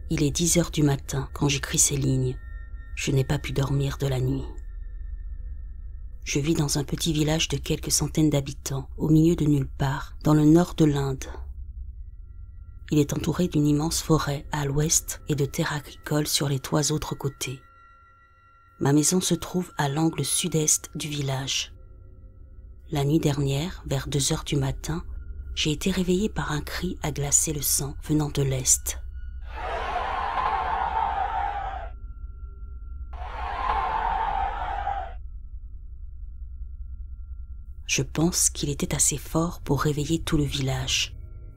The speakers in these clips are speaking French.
Il est 10 heures du matin quand j'écris ces lignes. Je n'ai pas pu dormir de la nuit. Je vis dans un petit village de quelques centaines d'habitants, au milieu de nulle part, dans le nord de l'Inde. Il est entouré d'une immense forêt à l'ouest et de terres agricoles sur les 3 autres côtés. Ma maison se trouve à l'angle sud-est du village. La nuit dernière, vers 2 heures du matin, j'ai été réveillé par un cri à glacer le sang venant de l'est. Je pense qu'il était assez fort pour réveiller tout le village,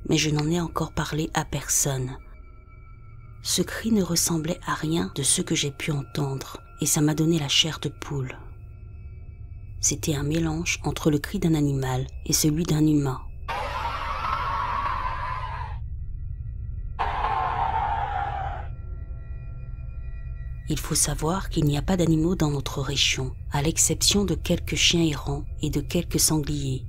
mais je n'en ai encore parlé à personne. Ce cri ne ressemblait à rien de ce que j'ai pu entendre, et ça m'a donné la chair de poule. C'était un mélange entre le cri d'un animal et celui d'un humain. Il faut savoir qu'il n'y a pas d'animaux dans notre région, à l'exception de quelques chiens errants et de quelques sangliers.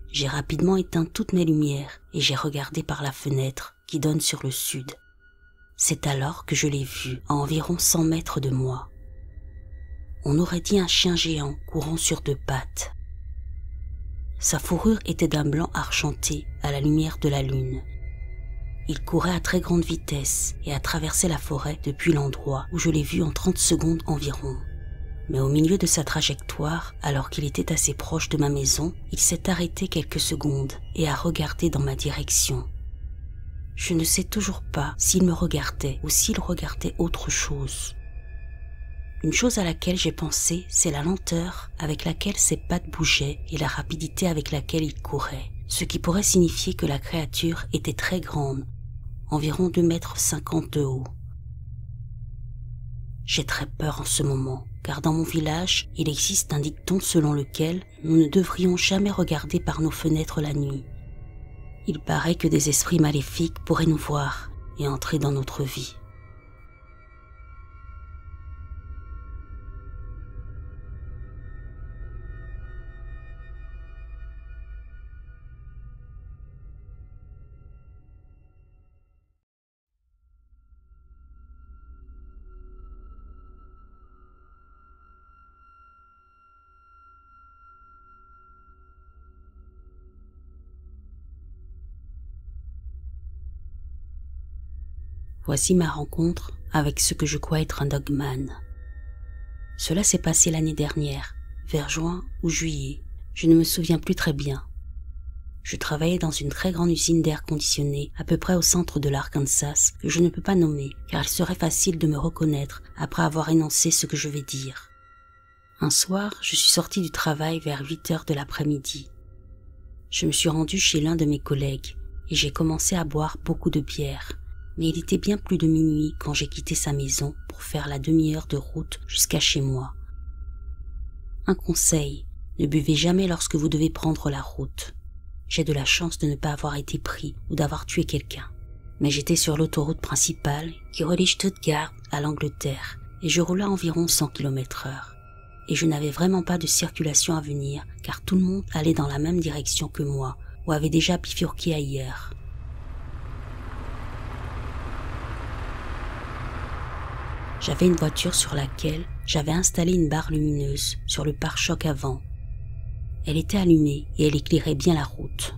J'ai rapidement éteint toutes mes lumières et j'ai regardé par la fenêtre qui donne sur le sud. C'est alors que je l'ai vu, à environ 100 mètres de moi. On aurait dit un chien géant courant sur 2 pattes. Sa fourrure était d'un blanc argenté à la lumière de la lune. Il courait à très grande vitesse et a traversé la forêt depuis l'endroit où je l'ai vu en 30 secondes environ. Mais au milieu de sa trajectoire, alors qu'il était assez proche de ma maison, il s'est arrêté quelques secondes et a regardé dans ma direction. Je ne sais toujours pas s'il me regardait ou s'il regardait autre chose. Une chose à laquelle j'ai pensé, c'est la lenteur avec laquelle ses pattes bougeaient et la rapidité avec laquelle il courait, ce qui pourrait signifier que la créature était très grande, environ 2,50 m de haut. J'ai très peur en ce moment, car dans mon village, il existe un dicton selon lequel nous ne devrions jamais regarder par nos fenêtres la nuit. Il paraît que des esprits maléfiques pourraient nous voir et entrer dans notre vie. Voici ma rencontre avec ce que je crois être un dogman. Cela s'est passé l'année dernière, vers juin ou juillet, je ne me souviens plus très bien. Je travaillais dans une très grande usine d'air conditionné à peu près au centre de l'Arkansas que je ne peux pas nommer car il serait facile de me reconnaître après avoir énoncé ce que je vais dire. Un soir, je suis sorti du travail vers 8 heures de l'après-midi. Je me suis rendu chez l'un de mes collègues et j'ai commencé à boire beaucoup de bière. Mais il était bien plus de minuit quand j'ai quitté sa maison pour faire la demi-heure de route jusqu'à chez moi. Un conseil, ne buvez jamais lorsque vous devez prendre la route. J'ai de la chance de ne pas avoir été pris ou d'avoir tué quelqu'un. Mais j'étais sur l'autoroute principale qui relie Stuttgart à l'Angleterre et je roulais à environ 100 km/h. Et je n'avais vraiment pas de circulation à venir car tout le monde allait dans la même direction que moi ou avait déjà bifurqué ailleurs. J'avais une voiture sur laquelle j'avais installé une barre lumineuse sur le pare-choc avant. Elle était allumée et elle éclairait bien la route.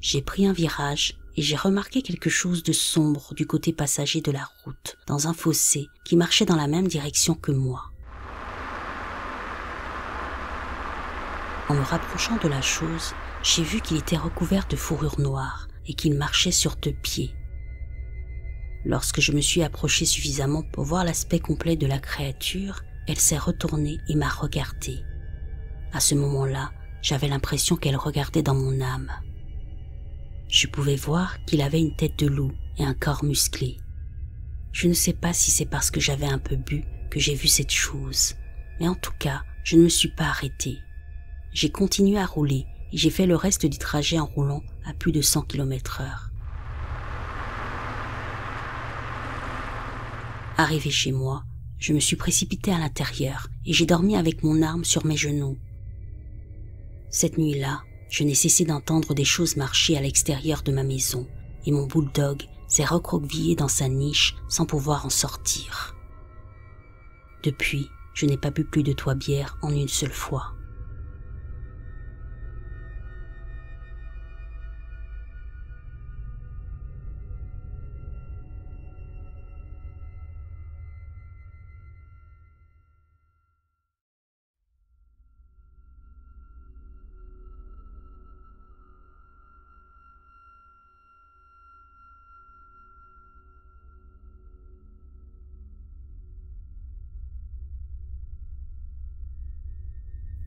J'ai pris un virage et j'ai remarqué quelque chose de sombre du côté passager de la route, dans un fossé qui marchait dans la même direction que moi. En me rapprochant de la chose, j'ai vu qu'il était recouvert de fourrure noire et qu'il marchait sur 2 pieds. Lorsque je me suis approché suffisamment pour voir l'aspect complet de la créature, elle s'est retournée et m'a regardé. À ce moment-là, j'avais l'impression qu'elle regardait dans mon âme. Je pouvais voir qu'il avait une tête de loup et un corps musclé. Je ne sais pas si c'est parce que j'avais un peu bu que j'ai vu cette chose, mais en tout cas, je ne me suis pas arrêté. J'ai continué à rouler et j'ai fait le reste du trajet en roulant à plus de 100 km/h. Arrivé chez moi, je me suis précipité à l'intérieur et j'ai dormi avec mon arme sur mes genoux. Cette nuit-là, je n'ai cessé d'entendre des choses marcher à l'extérieur de ma maison et mon bulldog s'est recroquevillé dans sa niche sans pouvoir en sortir. Depuis, je n'ai pas bu plus de 3 bières en une seule fois.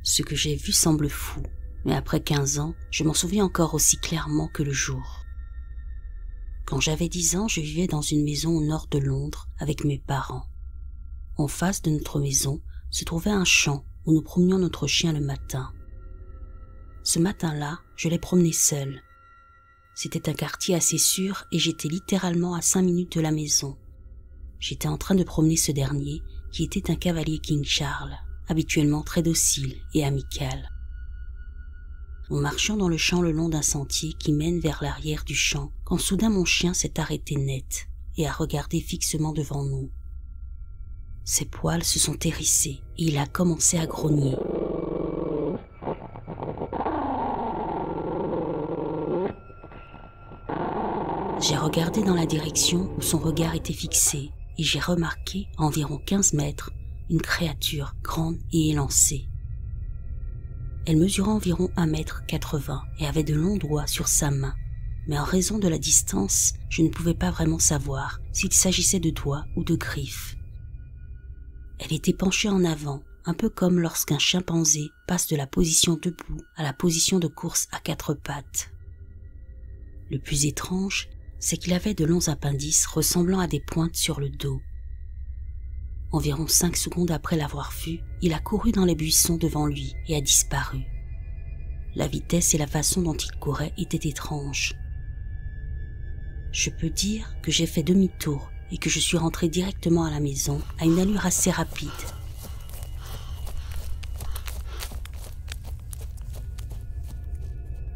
Ce que j'ai vu semble fou, mais après 15 ans, je m'en souviens encore aussi clairement que le jour. Quand j'avais 10 ans, je vivais dans une maison au nord de Londres avec mes parents. En face de notre maison se trouvait un champ où nous promenions notre chien le matin. Ce matin-là, je l'ai promené seul. C'était un quartier assez sûr et j'étais littéralement à 5 minutes de la maison. J'étais en train de promener ce dernier, qui était un cavalier King Charles, habituellement très docile et amical. Nous marchions dans le champ le long d'un sentier qui mène vers l'arrière du champ, quand soudain mon chien s'est arrêté net et a regardé fixement devant nous. Ses poils se sont hérissés et il a commencé à grogner. J'ai regardé dans la direction où son regard était fixé et j'ai remarqué, à environ 15 mètres, une créature grande et élancée. Elle mesurait environ 1,80 m et avait de longs doigts sur sa main, mais en raison de la distance, je ne pouvais pas vraiment savoir s'il s'agissait de doigts ou de griffes. Elle était penchée en avant, un peu comme lorsqu'un chimpanzé passe de la position debout à la position de course à 4 pattes. Le plus étrange, c'est qu'il avait de longs appendices ressemblant à des pointes sur le dos. Environ 5 secondes après l'avoir vu, il a couru dans les buissons devant lui et a disparu. La vitesse et la façon dont il courait étaient étranges. Je peux dire que j'ai fait demi-tour et que je suis rentré directement à la maison à une allure assez rapide.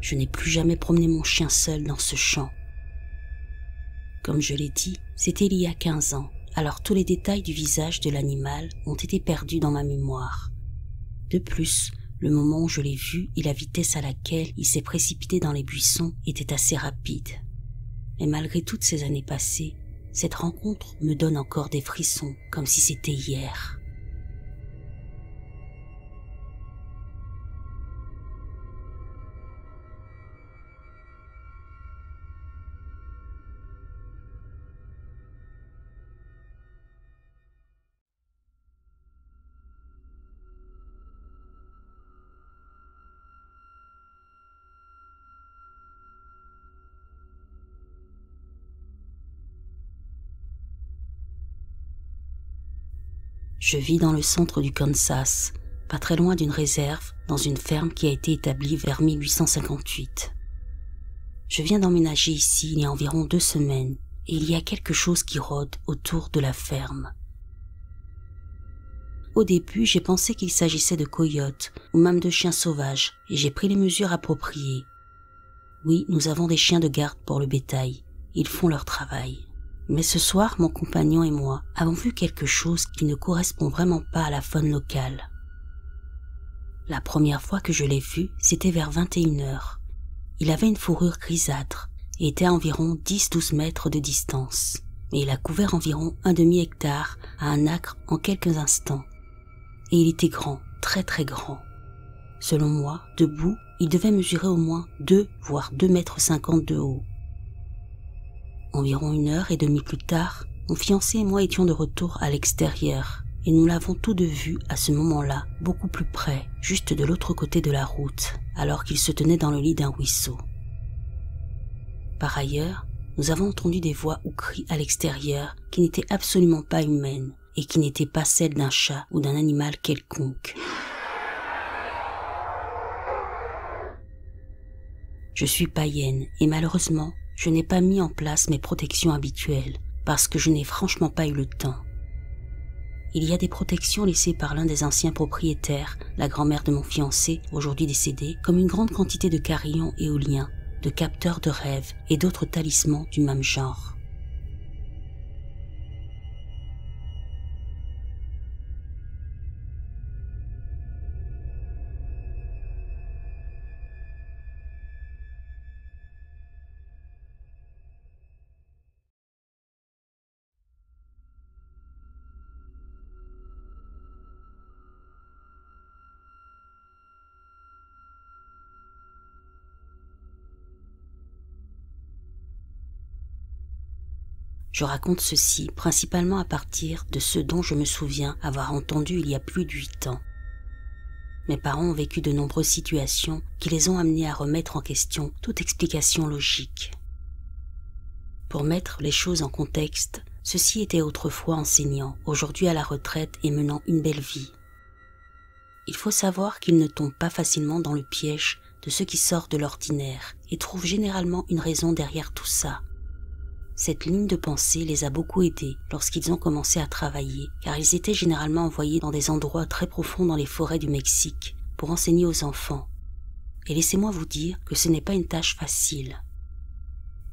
Je n'ai plus jamais promené mon chien seul dans ce champ. Comme je l'ai dit, c'était il y a 15 ans. Alors tous les détails du visage de l'animal ont été perdus dans ma mémoire. De plus, le moment où je l'ai vu et la vitesse à laquelle il s'est précipité dans les buissons étaient assez rapides. Mais malgré toutes ces années passées, cette rencontre me donne encore des frissons, comme si c'était hier. Je vis dans le centre du Kansas, pas très loin d'une réserve, dans une ferme qui a été établie vers 1858. Je viens d'emménager ici il y a environ 2 semaines, et il y a quelque chose qui rôde autour de la ferme. Au début, j'ai pensé qu'il s'agissait de coyotes ou même de chiens sauvages, et j'ai pris les mesures appropriées. Oui, nous avons des chiens de garde pour le bétail, ils font leur travail. Mais ce soir, mon compagnon et moi avons vu quelque chose qui ne correspond vraiment pas à la faune locale. La première fois que je l'ai vu, c'était vers 21 h. Il avait une fourrure grisâtre et était à environ 10-12 mètres de distance. Mais il a couvert environ un demi-hectare à un acre en quelques instants. Et il était grand, très très grand. Selon moi, debout, il devait mesurer au moins 2 voire 2,50 m de haut. Environ 1h30 plus tard, mon fiancé et moi étions de retour à l'extérieur et nous l'avons tous deux vu à ce moment-là, beaucoup plus près, juste de l'autre côté de la route, alors qu'il se tenait dans le lit d'un ruisseau. Par ailleurs, nous avons entendu des voix ou cris à l'extérieur qui n'étaient absolument pas humaines et qui n'étaient pas celles d'un chat ou d'un animal quelconque. Je suis païenne et malheureusement, je n'ai pas mis en place mes protections habituelles parce que je n'ai franchement pas eu le temps. Il y a des protections laissées par l'un des anciens propriétaires, la grand-mère de mon fiancé, aujourd'hui décédée, comme une grande quantité de carillons éoliens, de capteurs de rêves et d'autres talismans du même genre. Je raconte ceci principalement à partir de ce dont je me souviens avoir entendu il y a plus de 8 ans. Mes parents ont vécu de nombreuses situations qui les ont amenés à remettre en question toute explication logique. Pour mettre les choses en contexte, ceux-ci étaient autrefois enseignants, aujourd'hui à la retraite et menant une belle vie. Il faut savoir qu'ils ne tombent pas facilement dans le piège de ce qui sort de l'ordinaire et trouvent généralement une raison derrière tout ça. Cette ligne de pensée les a beaucoup aidés lorsqu'ils ont commencé à travailler, car ils étaient généralement envoyés dans des endroits très profonds dans les forêts du Mexique pour enseigner aux enfants. Et laissez-moi vous dire que ce n'est pas une tâche facile.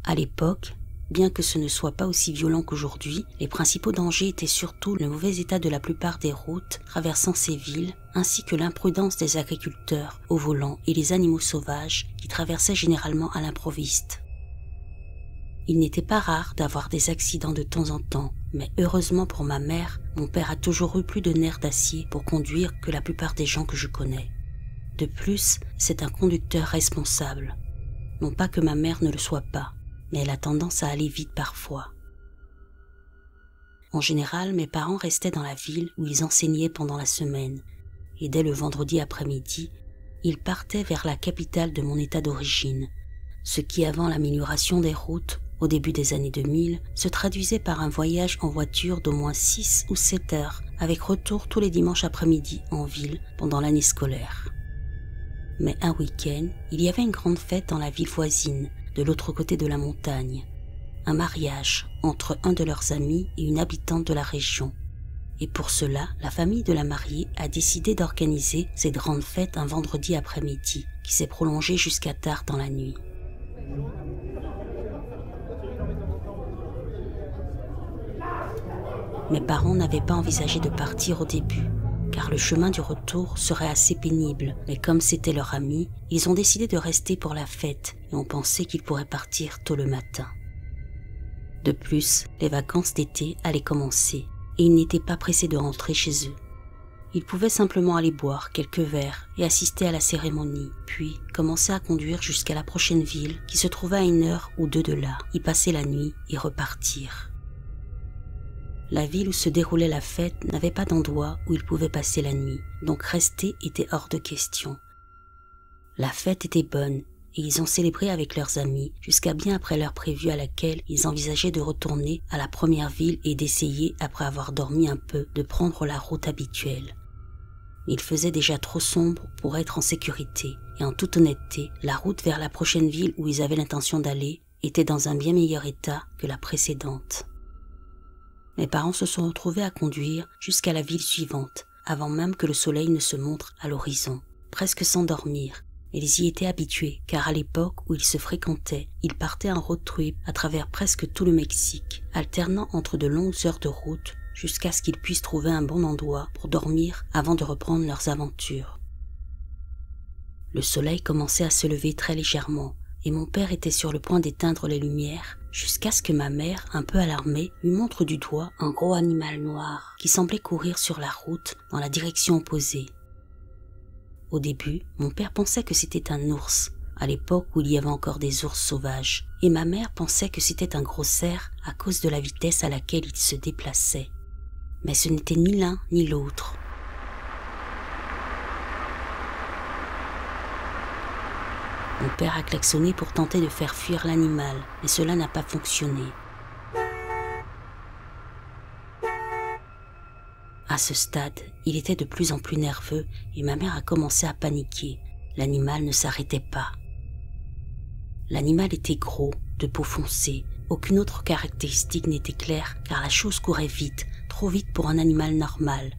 À l'époque, bien que ce ne soit pas aussi violent qu'aujourd'hui, les principaux dangers étaient surtout le mauvais état de la plupart des routes traversant ces villes, ainsi que l'imprudence des agriculteurs au volant et les animaux sauvages qui traversaient généralement à l'improviste. Il n'était pas rare d'avoir des accidents de temps en temps, mais heureusement pour ma mère, mon père a toujours eu plus de nerfs d'acier pour conduire que la plupart des gens que je connais. De plus, c'est un conducteur responsable. Non pas que ma mère ne le soit pas, mais elle a tendance à aller vite parfois. En général, mes parents restaient dans la ville où ils enseignaient pendant la semaine, et dès le vendredi après-midi, ils partaient vers la capitale de mon état d'origine, ce qui avant l'amélioration des routes, au début des années 2000, se traduisait par un voyage en voiture d'au moins 6 ou 7 heures, avec retour tous les dimanches après-midi en ville pendant l'année scolaire. Mais un week-end, il y avait une grande fête dans la ville voisine, de l'autre côté de la montagne. Un mariage entre un de leurs amis et une habitante de la région. Et pour cela, la famille de la mariée a décidé d'organiser cette grande fête un vendredi après-midi, qui s'est prolongée jusqu'à tard dans la nuit. Mes parents n'avaient pas envisagé de partir au début, car le chemin du retour serait assez pénible, mais comme c'était leur ami, ils ont décidé de rester pour la fête et ont pensé qu'ils pourraient partir tôt le matin. De plus, les vacances d'été allaient commencer et ils n'étaient pas pressés de rentrer chez eux. Ils pouvaient simplement aller boire quelques verres et assister à la cérémonie, puis commencer à conduire jusqu'à la prochaine ville qui se trouvait à 1 heure ou 2 de là, y passer la nuit et repartir. La ville où se déroulait la fête n'avait pas d'endroit où ils pouvaient passer la nuit, donc rester était hors de question. La fête était bonne et ils ont célébré avec leurs amis jusqu'à bien après l'heure prévue à laquelle ils envisageaient de retourner à la première ville et d'essayer, après avoir dormi un peu, de prendre la route habituelle. Il faisait déjà trop sombre pour être en sécurité et en toute honnêteté, la route vers la prochaine ville où ils avaient l'intention d'aller était dans un bien meilleur état que la précédente. Mes parents se sont retrouvés à conduire jusqu'à la ville suivante, avant même que le soleil ne se montre à l'horizon, presque sans dormir. Ils y étaient habitués, car à l'époque où ils se fréquentaient, ils partaient en road trip à travers presque tout le Mexique, alternant entre de longues heures de route jusqu'à ce qu'ils puissent trouver un bon endroit pour dormir avant de reprendre leurs aventures. Le soleil commençait à se lever très légèrement, et mon père était sur le point d'éteindre les lumières, jusqu'à ce que ma mère, un peu alarmée, lui montre du doigt un gros animal noir qui semblait courir sur la route dans la direction opposée. Au début, mon père pensait que c'était un ours, à l'époque où il y avait encore des ours sauvages, et ma mère pensait que c'était un gros cerf à cause de la vitesse à laquelle il se déplaçait. Mais ce n'était ni l'un ni l'autre. Mon père a klaxonné pour tenter de faire fuir l'animal, mais cela n'a pas fonctionné. À ce stade, il était de plus en plus nerveux et ma mère a commencé à paniquer. L'animal ne s'arrêtait pas. L'animal était gros, de peau foncée. Aucune autre caractéristique n'était claire car la chose courait vite, trop vite pour un animal normal.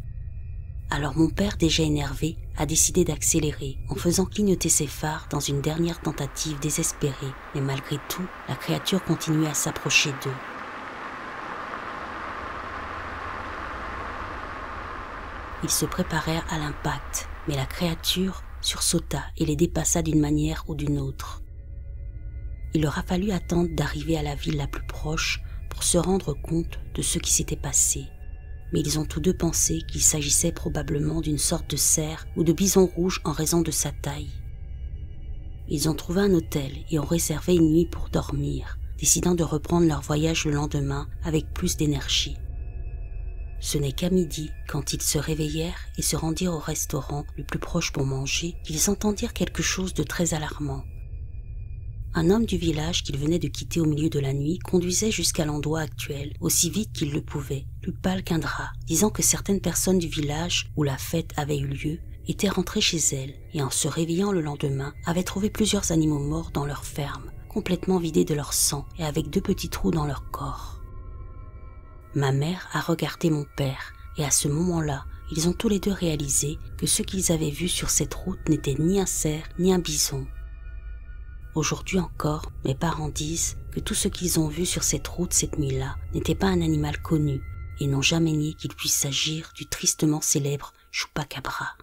Alors mon père, déjà énervé, a décidé d'accélérer en faisant clignoter ses phares dans une dernière tentative désespérée. Mais malgré tout, la créature continuait à s'approcher d'eux. Ils se préparèrent à l'impact, mais la créature sursauta et les dépassa d'une manière ou d'une autre. Il leur a fallu attendre d'arriver à la ville la plus proche pour se rendre compte de ce qui s'était passé. Mais ils ont tous deux pensé qu'il s'agissait probablement d'une sorte de cerf ou de bison rouge en raison de sa taille. Ils ont trouvé un hôtel et ont réservé une nuit pour dormir, décidant de reprendre leur voyage le lendemain avec plus d'énergie. Ce n'est qu'à midi, quand ils se réveillèrent et se rendirent au restaurant le plus proche pour manger, qu'ils entendirent quelque chose de très alarmant. Un homme du village qu'ils venaient de quitter au milieu de la nuit conduisait jusqu'à l'endroit actuel, aussi vite qu'il le pouvait, plus pâle qu'un drap, disant que certaines personnes du village où la fête avait eu lieu étaient rentrées chez elles et en se réveillant le lendemain avaient trouvé plusieurs animaux morts dans leur ferme, complètement vidés de leur sang et avec 2 petits trous dans leur corps. Ma mère a regardé mon père et à ce moment-là, ils ont tous les deux réalisé que ce qu'ils avaient vu sur cette route n'était ni un cerf ni un bison. Aujourd'hui encore, mes parents disent que tout ce qu'ils ont vu sur cette route cette nuit-là n'était pas un animal connu et n'ont jamais nié qu'il puisse s'agir du tristement célèbre Chupacabra.